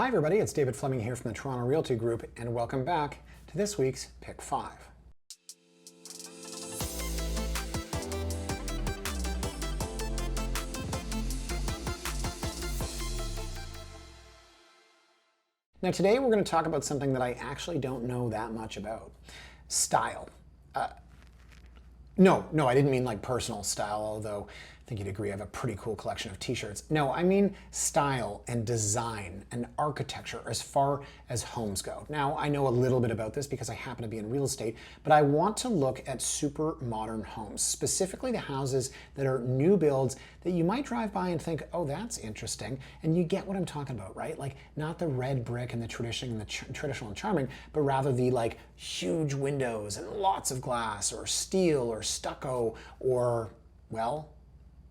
Hi everybody, it's David Fleming here from the Toronto Realty Group, and welcome back to this week's Pick 5. Now today we're going to talk about something that I actually don't know that much about. Style. No, I didn't mean like personal style, although I think you'd agree I have a pretty cool collection of t-shirts. No, I mean style and design and architecture as far as homes go. Now, I know a little bit about this because I happen to be in real estate, but I want to look at super modern homes, specifically the houses that are new builds that you might drive by and think, oh, that's interesting. And you get what I'm talking about, right? Like not the red brick and the traditional and charming, but rather the like huge windows and lots of glass or steel or stucco or, well,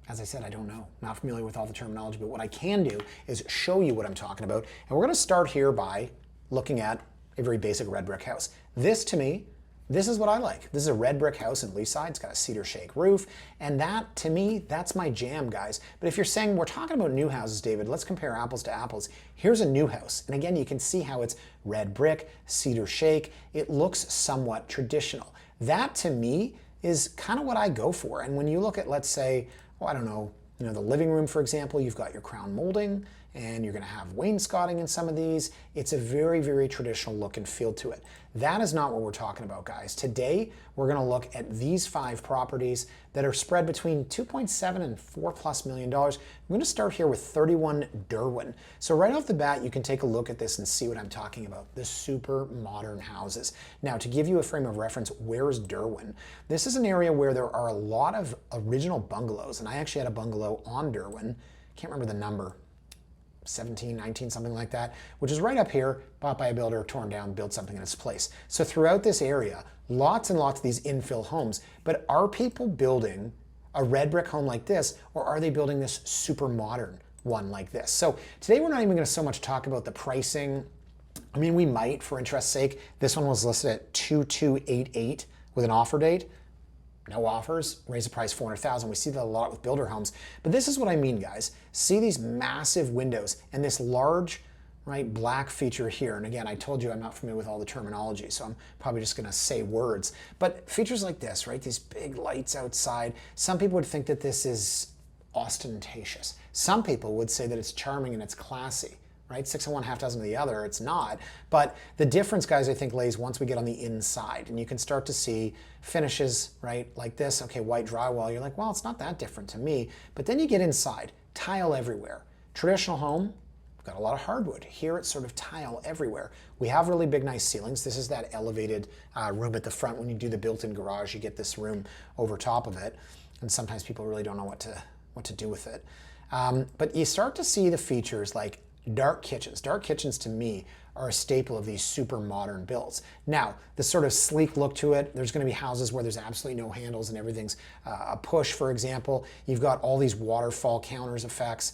as I said, I don't know. Not familiar with all the terminology, but what I can do is show you what I'm talking about. And we're going to start here by looking at a very basic red brick house. This, to me, this is what I like. This is a red brick house in Leaside. It's got a cedar shake roof. And that, to me, that's my jam, guys. But if you're saying, we're talking about new houses, David, let's compare apples to apples. Here's a new house. And again, you can see how it's red brick, cedar shake. It looks somewhat traditional. That, to me, is kind of what I go for. And when you look at, let's say, I don't know, the living room, for example, you've got your crown molding and you're going to have wainscoting in some of these. It's a very, very traditional look and feel to it. That is not what we're talking about, guys. Today, we're going to look at these 5 properties that are spread between $2.7 and $4+ million. I'm going to start here with 31 Derwyn. So right off the bat, you can take a look at this and see what I'm talking about, the super modern houses. Now, to give you a frame of reference, where is Derwyn? This is an area where there are a lot of original bungalows, and I actually had a bungalow on Derwyn. Can't remember the number. 17, 19, something like that, which is right up here, bought by a builder, torn down, built something in its place. So throughout this area, lots and lots of these infill homes, but are people building a red brick home like this, or are they building this super modern one like this? So today we're not even going to so much talk about the pricing. I mean, we might, for interest's sake. This one was listed at 2288 with an offer date. No offers, raise the price $400,000. We see that a lot with builder homes. But this is what I mean, guys. See these massive windows and this large, right, black feature here. And again, I told you I'm not familiar with all the terminology, so I'm probably just gonna say words. But features like this, right, these big lights outside. Some people would think that this is ostentatious. Some people would say that it's charming and it's classy. Right? 6 of one, half dozen of the other, it's not. But the difference, guys, I think lays once we get on the inside. And you can start to see finishes, right, like this. Okay, white drywall. You're like, well, it's not that different to me. But then you get inside, tile everywhere. Traditional home, we've got a lot of hardwood. Here it's sort of tile everywhere. We have really big, nice ceilings. This is that elevated room at the front. When you do the built-in garage, you get this room over top of it. And sometimes people really don't know what to do with it. But you start to see the features like dark kitchens. Dark kitchens, to me, are a staple of these super modern builds. Now, the sort of sleek look to it, there's going to be houses where there's absolutely no handles and everything's a push, for example. You've got all these waterfall counters effects,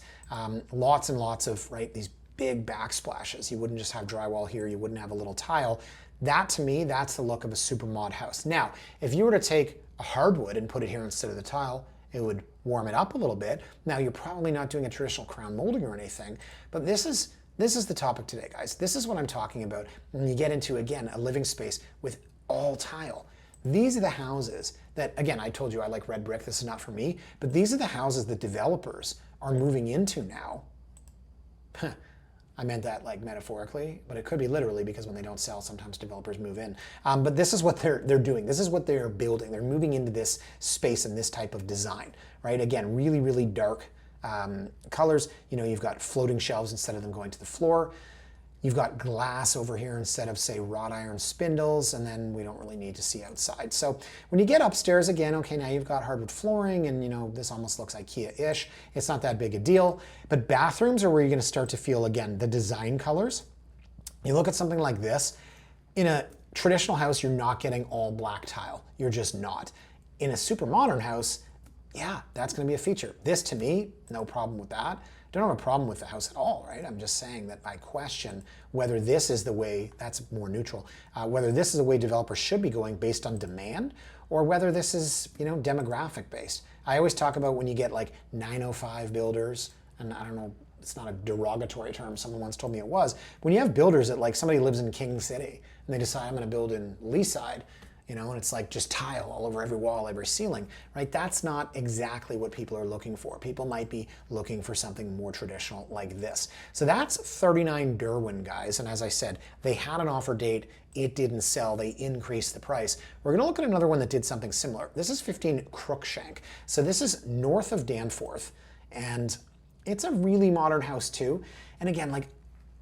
lots and lots of, right, these big backsplashes. You wouldn't just have drywall here, you wouldn't have a little tile. That, to me, that's the look of a super mod house. Now, if you were to take a hardwood and put it here instead of the tile, it would warm it up a little bit. Now, you're probably not doing a traditional crown molding or anything, but this is the topic today, guys. This is what I'm talking about when you get into, again, a living space with all tile. These are the houses that, again, I told you I like red brick. This is not for me, but these are the houses that developers are moving into now. I meant that like metaphorically, but it could be literally, because when they don't sell, sometimes developers move in. But this is what they're doing. This is what they're building. They're moving into this space and this type of design, right? Again, really, really dark colors. You know, you've got floating shelves instead of them going to the floor. You've got glass over here instead of, say, wrought iron spindles, and then we don't really need to see outside. So when you get upstairs, again, okay, now you've got hardwood flooring, and, you know, this almost looks IKEA-ish. It's not that big a deal. But bathrooms are where you're going to start to feel, again, the design colors. You look at something like this. In a traditional house, you're not getting all black tile. You're just not. In a super modern house, yeah, that's going to be a feature. This, to me, no problem with that. Don't have a problem with the house at all, right? I'm just saying that I question whether this is the way, that's more neutral, whether this is the way developers should be going based on demand, or whether this is, you know, demographic based. I always talk about when you get like 905 builders, and I don't know it's not a derogatory term. Someone once told me it was. When you have builders that like somebody lives in King City and they decide I'm going to build in Leaside, you know, and it's like just tile all over every wall, every ceiling, right? That's not exactly what people are looking for. People might be looking for something more traditional like this. So that's 39 Derwyn, guys. And as I said, they had an offer date. It didn't sell. They increased the price. We're going to look at another one that did something similar. This is 15 Cruickshank. So this is north of Danforth, and it's a really modern house too. And again, like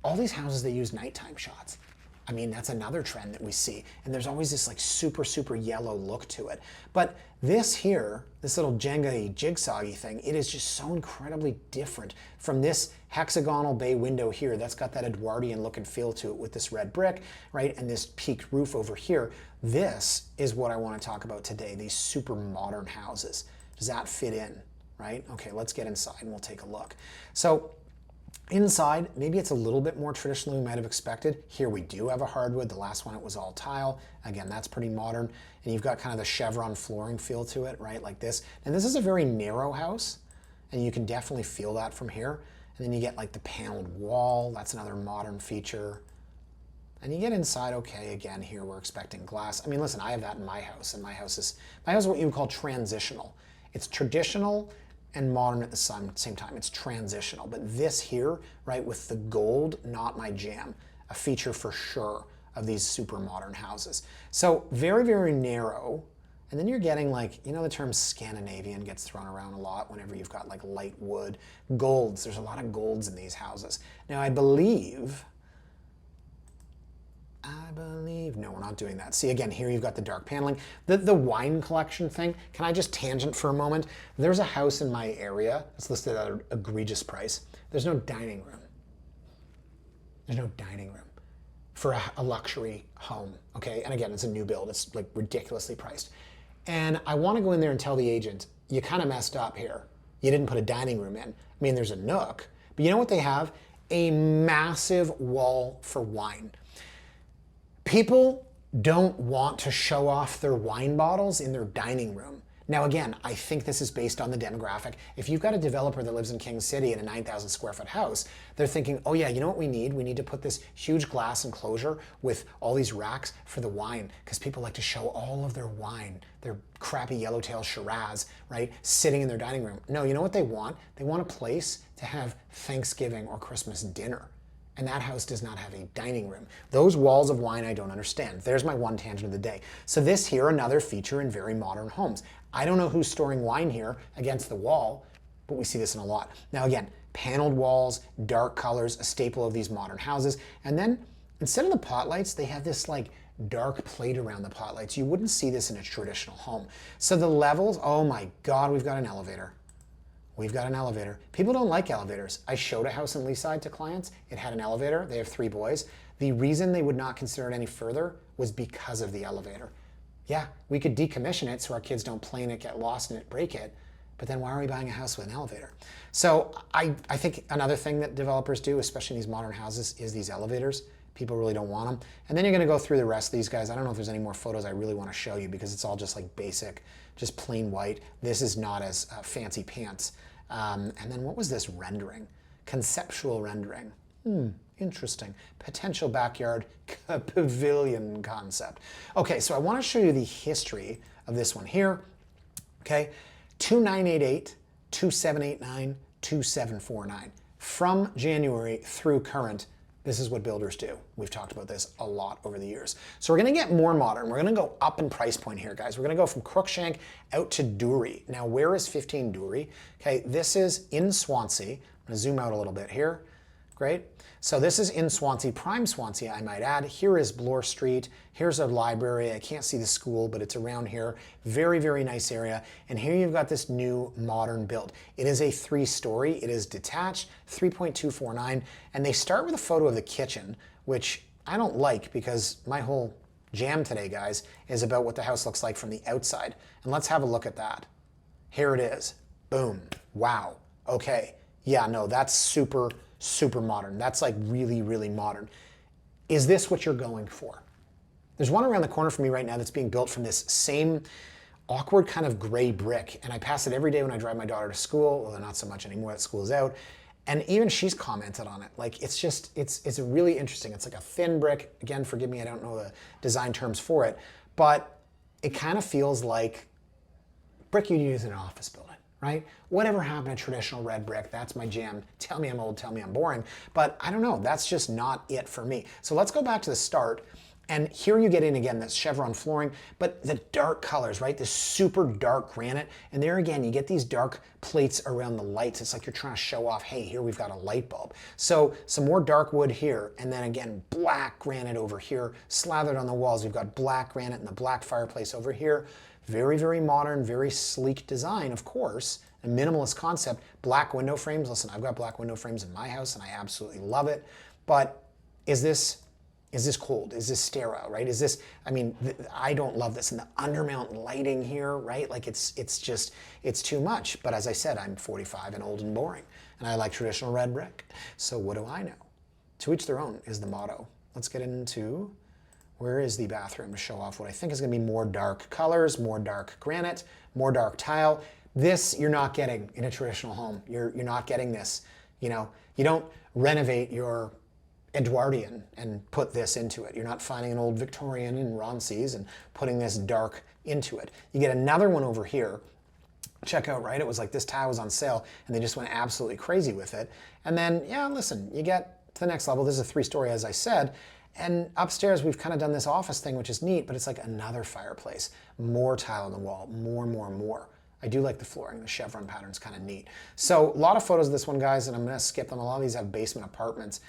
all these houses, they use nighttime shots. I mean, that's another trend that we see. And there's always this like super, super yellow look to it. But this here, this little Jenga jigsaw-y thing, it is just so incredibly different from this hexagonal bay window here. That's got that Edwardian look and feel to it with this red brick, right? And this peaked roof over here. This is what I want to talk about today, these super modern houses. Does that fit in, right? Okay, let's get inside and we'll take a look. So inside, maybe it's a little bit more traditional than we might have expected. Here we do have a hardwood. The last one, it was all tile. Again, that's pretty modern. And you've got kind of the chevron flooring feel to it, right? Like this. And this is a very narrow house, and you can definitely feel that from here. And then you get like the paneled wall. That's another modern feature. And you get inside, okay, again, here we're expecting glass. I mean, listen, I have that in my house, and my house is what you would call transitional. It's traditional and modern at the same time. It's transitional. But this here, right, with the gold, not my jam. A feature for sure of these super modern houses. So very, very narrow. And then you're getting like, you know, the term Scandinavian gets thrown around a lot whenever you've got like light wood. Golds, there's a lot of golds in these houses. Now I believe, no, we're not doing that. See, again, here you've got the dark paneling. The wine collection thing, can I just tangent for a moment? There's a house in my area that's listed at an egregious price. There's no dining room. There's no dining room for a luxury home, okay? And again, it's a new build. It's like ridiculously priced. And I want to go in there and tell the agent, you kind of messed up here. You didn't put a dining room in. I mean, there's a nook, but you know what they have? A massive wall for wine. People don't want to show off their wine bottles in their dining room. Now again, I think this is based on the demographic. If you've got a developer that lives in King City in a 9,000 square foot house, they're thinking, oh yeah, you know what we need? We need to put this huge glass enclosure with all these racks for the wine, because people like to show all of their wine, their crappy yellowtail Shiraz, right, sitting in their dining room. No, you know what they want? They want a place to have Thanksgiving or Christmas dinner. And that house does not have a dining room. Those walls of wine I don't understand. There's my one tangent of the day. So this here, another feature in very modern homes. I don't know who's storing wine here against the wall, but we see this in a lot. Now again, paneled walls, dark colors, a staple of these modern houses. And then instead of the pot lights, they have this like dark plate around the pot lights. You wouldn't see this in a traditional home. So the levels, oh my God, we've got an elevator. We've got an elevator. People don't like elevators. I showed a house in Leaside to clients. It had an elevator. They have 3 boys. The reason they would not consider it any further was because of the elevator. Yeah, we could decommission it so our kids don't play in it, get lost in it, break it. But then why are we buying a house with an elevator? So I think another thing that developers do, especially in these modern houses, is these elevators. People really don't want them. And then you're going to go through the rest of these guys. I don't know if there's any more photos I really want to show you because it's all just like basic, just plain white. This is not as fancy pants. And then what was this rendering? Conceptual rendering. Interesting. Potential backyard pavilion concept. Okay, so I want to show you the history of this one here. Okay, 2988, 2789, 2749. From January through current, this is what builders do. We've talked about this a lot over the years. So we're going to get more modern. We're going to go up in price point here, guys. We're going to go from Cruickshank out to Durie. Now, where is 15 Durie? Okay, this is in Swansea. I'm going to zoom out a little bit here. Great. So this is in Swansea, prime Swansea, I might add. Here is Bloor Street. Here's a library. I can't see the school, but it's around here. Very, very nice area. And here you've got this new modern build. It is a 3-story. It is detached, 3.249. And they start with a photo of the kitchen, which I don't like because my whole jam today, guys, is about what the house looks like from the outside. And let's have a look at that. Here it is. Boom. Wow. Okay. Yeah, no, that's super modern. That's like really, really modern. Is this what you're going for? There's one around the corner from me right now that's being built from this same awkward kind of gray brick. And I pass it every day when I drive my daughter to school. Well, not so much anymore that school is out. And even she's commented on it. Like, it's just, it's really interesting. It's like a thin brick. Again, forgive me, I don't know the design terms for it, but it kind of feels like brick you'd use in an office building, right? Whatever happened to traditional red brick? That's my jam. Tell me I'm old, tell me I'm boring. But I don't know, that's just not it for me. So let's go back to the start. And here you get in again, this chevron flooring, but the dark colors, right? This super dark granite. And there again, you get these dark plates around the lights. It's like you're trying to show off, hey, here we've got a light bulb. So some more dark wood here, and then again, black granite over here, slathered on the walls. We've got black granite and the black fireplace over here. Very, very modern, very sleek design, of course. A minimalist concept. Black window frames. Listen, I've got black window frames in my house and I absolutely love it. But is this cold? Is this sterile, right? Is this, I mean, I don't love this. And the undermount lighting here, right? Like it's too much. But as I said, I'm 45 and old and boring. And I like traditional red brick. So what do I know? To each their own is the motto. Let's get into, where is the bathroom to show off what I think is gonna be more dark colors, more dark granite, more dark tile. This you're not getting in a traditional home. You're not getting this. You know, you don't renovate your Edwardian and put this into it. You're not finding an old Victorian in Ronces and putting this dark into it. You get another one over here. Check out, right? It was like this tile was on sale and they just went absolutely crazy with it. And then, yeah, listen, you get to the next level. This is a 3-story, as I said. And upstairs, we've kind of done this office thing, which is neat, but it's like another fireplace. More tile on the wall, more. I do like the flooring. The chevron pattern's kind of neat. So a lot of photos of this one, guys, and I'm going to skip them. A lot of these have basement apartments.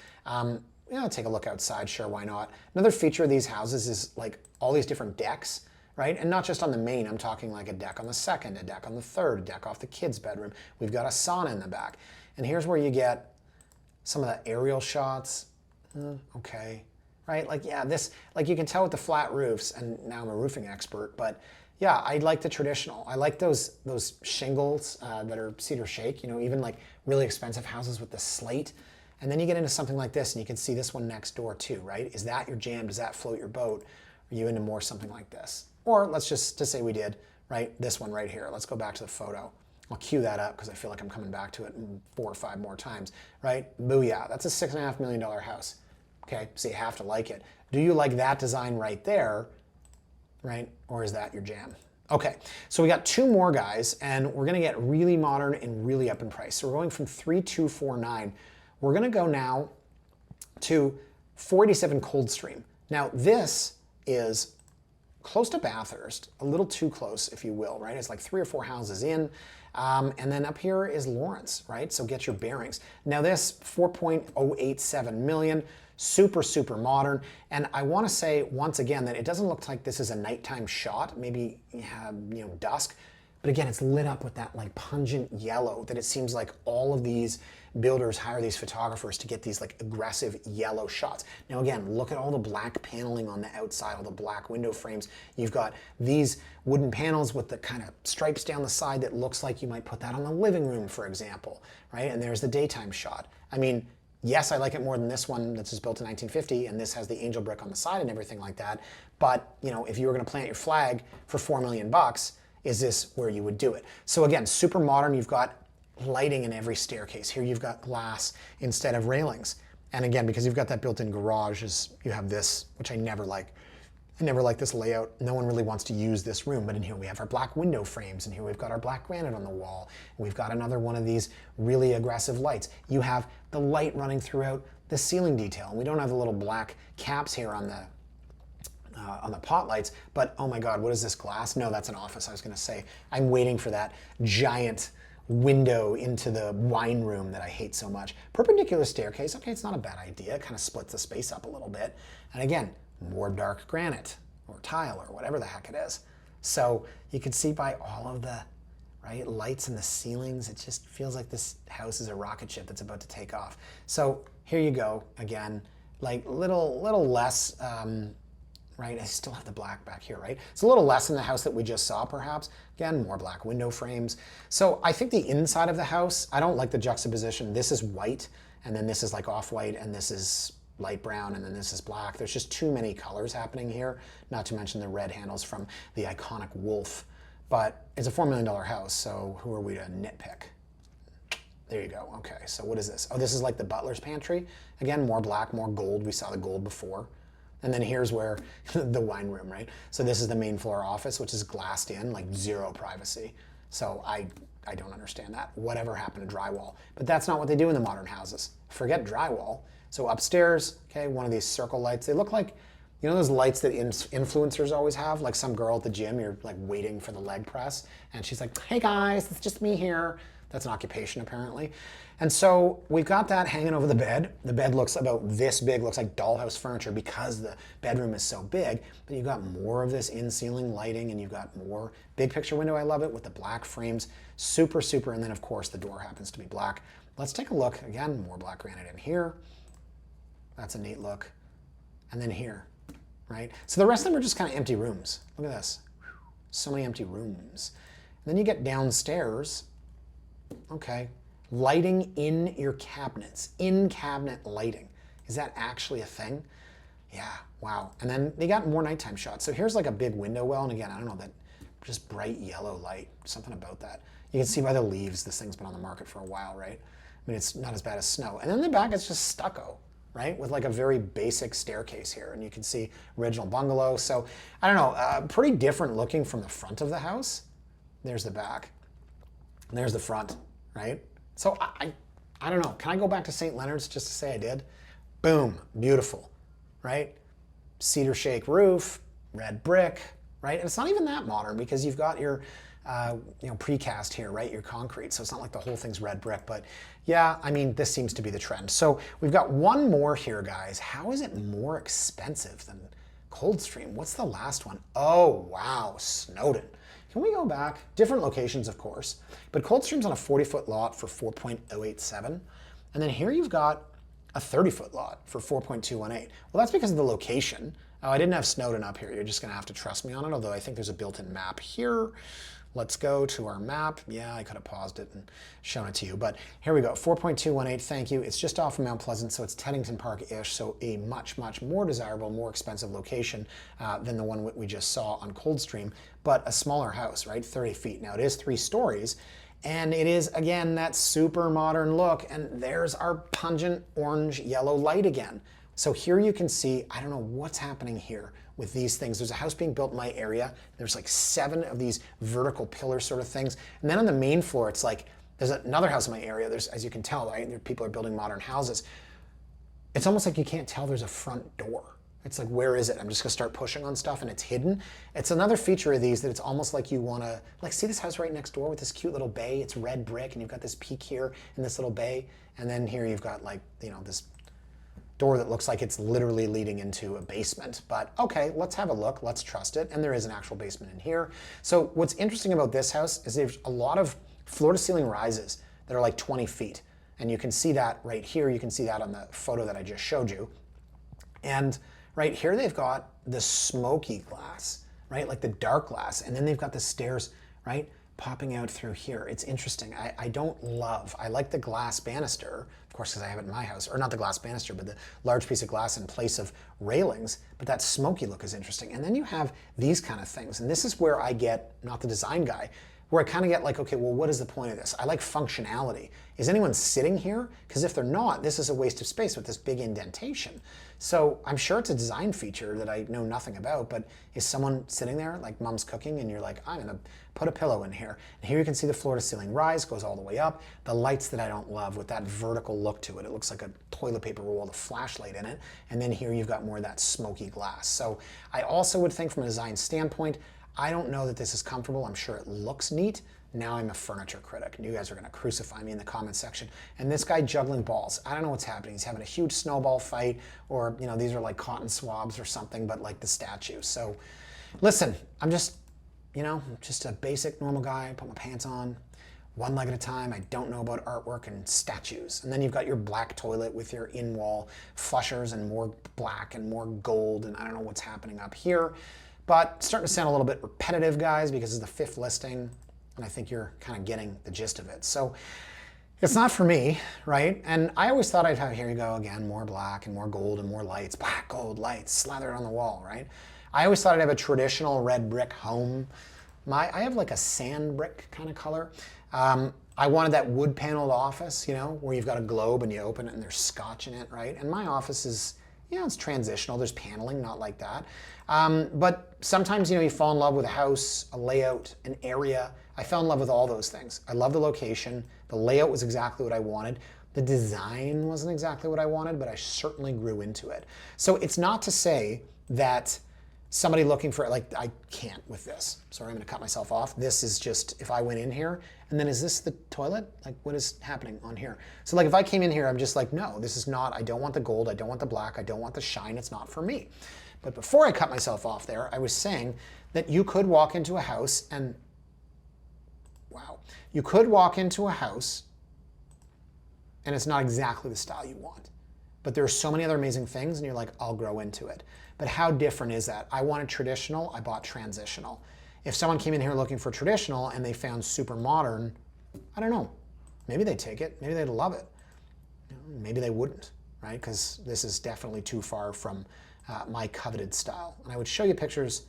You know, take a look outside, sure, why not? Another feature of these houses is like all these different decks, right? And not just on the main, I'm talking like a deck on the second, a deck on the third, a deck off the kids' bedroom. We've got a sauna in the back. And here's where you get some of the aerial shots. Okay, right? Like, yeah, this, like you can tell with the flat roofs, and now I'm a roofing expert, but yeah, I like the traditional. I like those shingles that are cedar shake, you know, even like really expensive houses with the slate. And then you get into something like this, and you can see this one next door too, right? Is that your jam? Does that float your boat? Are you into more something like this? Or let's just to say we did, right? This one right here. Let's go back to the photo. I'll cue that up because I feel like I'm coming back to it 4 or 5 more times, right? Booyah, that's a $6.5 million house. Okay, so you have to like it. Do you like that design right there, right? Or is that your jam? Okay, so we got 2 more, guys, and we're gonna get really modern and really up in price. So we're going from 3249. We're gonna go now to 487 Coldstream. Now this is close to Bathurst, a little too close, if you will, right? It's like 3 or 4 houses in. And then up here is Lawrence, right? So get your bearings. Now this 4.087 million, super modern. And I want to say once again that it doesn't look like this is a nighttime shot, maybe dusk, but again, it's lit up with that like pungent yellow that it seems like all of these builders hire these photographers to get these like aggressive yellow shots. Now again, look at all the black paneling on the outside, all the black window frames. You've got these wooden panels with the kind of stripes down the side that looks like you might put that on the living room, for example, right? And there's the daytime shot. I mean, yes, I like it more than this one that's just built in 1950, and this has the angel brick on the side and everything like that. But you know, if you were gonna plant your flag for $4 million, is this where you would do it? So again, super modern. You've got lighting in every staircase. Here you've got glass instead of railings. And again, because you've got that built-in garage, you have this, which I never like. I never like this layout. No one really wants to use this room, but in here we have our black window frames, and here we've got our black granite on the wall. And we've got another one of these really aggressive lights. You have the light running throughout the ceiling detail. And we don't have the little black caps here on the pot lights, but oh my God, what is this glass? No, that's an office, I was gonna say. I'm waiting for that giant window into the wine room that I hate so much. Perpendicular staircase, okay, it's not a bad idea. It kind of splits the space up a little bit. And again, more dark granite or tile or whatever the heck it is. So you can see by all of the lights in the ceilings, it just feels like this house is a rocket ship that's about to take off. So here you go, again, like little less, right? I still have the black back here, right? It's a little less than the house that we just saw, perhaps. Again, more black window frames. So I think the inside of the house, I don't like the juxtaposition. This is white, and then this is like off-white, and this is light brown, and then this is black. There's just too many colors happening here, not to mention the red handles from the iconic wolf. But it's a $4 million house, so who are we to nitpick? There you go. Okay, so what is this? Oh, this is like the butler's pantry. Again, more black, more gold. We saw the gold before. And then here's where the wine room, right? So this is the main floor office, which is glassed in, like zero privacy. So I don't understand that. Whatever happened to drywall? But that's not what they do in the modern houses. Forget drywall. So upstairs, okay, one of these circle lights. They look like, you know those lights that influencers always have? Like some girl at the gym, you're like waiting for the leg press, and she's like, hey guys, it's just me here. That's an occupation apparently. And so we've got that hanging over the bed. The bed looks about this big, looks like dollhouse furniture because the bedroom is so big, but you've got more of this in-ceiling lighting and you've got more big picture window. I love it with the black frames, super, super. And then of course the door happens to be black. Let's take a look again, more black granite in here. That's a neat look. And then here, right? So the rest of them are just kind of empty rooms. Look at this, so many empty rooms. And then you get downstairs, okay. Lighting in your cabinets, in-cabinet lighting. Is that actually a thing? Yeah, wow. And then they got more nighttime shots. So here's like a big window well, and again, I don't know, that just bright yellow light, something about that. You can see by the leaves, this thing's been on the market for a while, right? I mean, it's not as bad as snow. And then in the back, it's just stucco, right? With like a very basic staircase here, and you can see original bungalow. So I don't know, pretty different looking from the front of the house. There's the back, and there's the front, right? So I don't know. Can I go back to St. Leonard's just to say I did? Boom, beautiful, right? Cedar shake roof, red brick, right? And it's not even that modern because you've got your precast here, right? Your concrete. So it's not like the whole thing's red brick, but yeah, I mean, this seems to be the trend. So we've got one more here, guys. How is it more expensive than Coldstream? What's the last one? Oh, wow, Snowdon. Can we go back? Different locations, of course, but Coldstream's on a 40-foot lot for 4.087. And then here you've got a 30-foot lot for 4.218. Well, that's because of the location. Oh, I didn't have Snowdon up here. You're just gonna have to trust me on it, although I think there's a built-in map here. Let's go to our map. Yeah, I could have paused it and shown it to you, but here we go, 4.218, thank you. It's just off of Mount Pleasant, so it's Teddington Park-ish, so a much, much more desirable, more expensive location than the one we just saw on Coldstream, but a smaller house, right, 30 feet. Now it is 3 stories, and it is, again, that super modern look, and there's our pungent orange yellow light again. So here you can see, I don't know what's happening here with these things. There's a house being built in my area. There's like 7 of these vertical pillar sort of things. And then on the main floor, it's like, there's another house in my area. There's, as you can tell, right, people are building modern houses. It's almost like you can't tell there's a front door. It's like, where is it? I'm just gonna start pushing on stuff and it's hidden. It's another feature of these that it's almost like you wanna, like, see this house right next door with this cute little bay? It's red brick and you've got this peak here in this little bay. And then here you've got like, you know, this door that looks like it's literally leading into a basement. But okay, let's have a look, let's trust it. And there is an actual basement in here. So what's interesting about this house is there's a lot of floor to ceiling rises that are like 20 feet. And you can see that right here. You can see that on the photo that I just showed you. And right here, they've got the smoky glass, right? Like the dark glass. And then they've got the stairs, right? Popping out through here. It's interesting. I like the glass banister, of course, because I have it in my house, or not the glass banister, but the large piece of glass in place of railings, but that smoky look is interesting. And then you have these kind of things. And this is where I get, not the design guy, where I kind of get like, okay, well, what is the point of this? I like functionality. Is anyone sitting here? Because if they're not, this is a waste of space with this big indentation. So I'm sure it's a design feature that I know nothing about, but is someone sitting there, like mom's cooking, and you're like, I'm gonna put a pillow in here. And here you can see the floor to ceiling rise, goes all the way up. The lights that I don't love with that vertical look to it. It looks like a toilet paper roll with a flashlight in it. And then here you've got more of that smoky glass. So I also would think from a design standpoint, I don't know that this is comfortable. I'm sure it looks neat. Now I'm a furniture critic. You guys are gonna crucify me in the comment section. And this guy juggling balls. I don't know what's happening. He's having a huge snowball fight, or you know, these are like cotton swabs or something, but like the statue. So listen, I'm just, you know, just a basic normal guy, put my pants on, one leg at a time. I don't know about artwork and statues. And then you've got your black toilet with your in-wall flushers and more black and more gold, and I don't know what's happening up here. But starting to sound a little bit repetitive, guys, because it's the 5th listing, and I think you're kind of getting the gist of it. So it's not for me, right? And I always thought I'd have, here you go again, more black and more gold and more lights, black, gold, lights, slathered on the wall, right? I always thought I'd have a traditional red brick home. I have like a sand brick kind of color. I wanted that wood paneled office, where you've got a globe and you open it and there's scotch in it, right? And my office is, it's transitional. There's paneling, not like that. But sometimes, you fall in love with a house, a layout, an area. I fell in love with all those things. I love the location. The layout was exactly what I wanted. The design wasn't exactly what I wanted, but I certainly grew into it. So it's not to say that somebody looking for, I can't with this. Sorry, I'm gonna cut myself off. This is just, if I went in here, and then is this the toilet? What is happening on here? So if I came in here, I'm just like, no, this is not, I don't want the gold, I don't want the black, I don't want the shine, it's not for me. But before I cut myself off there, I was saying that you could walk into a house and, wow, you could walk into a house and it's not exactly the style you want. But there are so many other amazing things and you're like, I'll grow into it. But how different is that? I wanted traditional, I bought transitional. If someone came in here looking for traditional and they found super modern, I don't know. Maybe they'd take it, maybe they'd love it. Maybe they wouldn't, right? Because this is definitely too far from my coveted style. And I would show you pictures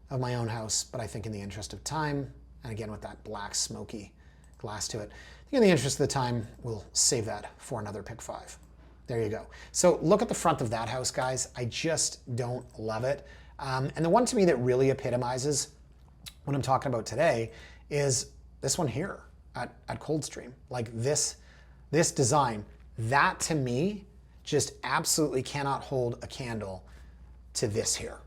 of my own house, but I think in the interest of time, and again with that black smoky glass to it, I think in the interest of the time, we'll save that for another Pick 5. There you go. So look at the front of that house, guys. I just don't love it. And the one to me that really epitomizes what I'm talking about today is this one here at Coldstream. This design, that to me just absolutely cannot hold a candle to this here.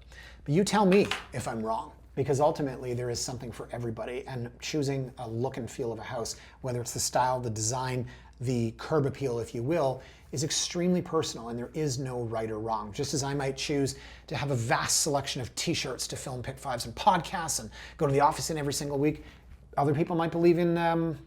But you tell me if I'm wrong, because ultimately there is something for everybody, and choosing a look and feel of a house, whether it's the style, the design, the curb appeal, if you will, is extremely personal, and there is no right or wrong. Just as I might choose to have a vast selection of t-shirts to film Pick 5s and podcasts and go to the office in every single week, other people might believe in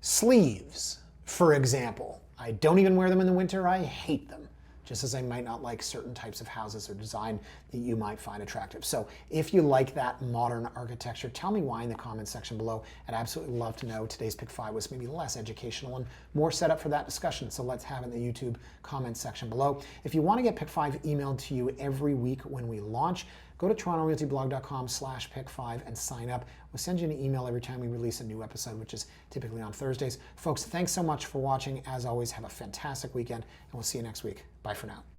sleeves, for example. I don't even wear them in the winter, I hate them. Just as I might not like certain types of houses or design that you might find attractive. So if you like that modern architecture, tell me why in the comments section below. I'd absolutely love to know. Today's Pick 5 was maybe less educational and more set up for that discussion. So let's have it in the YouTube comments section below. If you want to get Pick 5 emailed to you every week when we launch, go to torontorealtyblog.com/pick5 and sign up. We'll send you an email every time we release a new episode, which is typically on Thursdays. Folks, thanks so much for watching. As always, have a fantastic weekend, and we'll see you next week. Bye for now.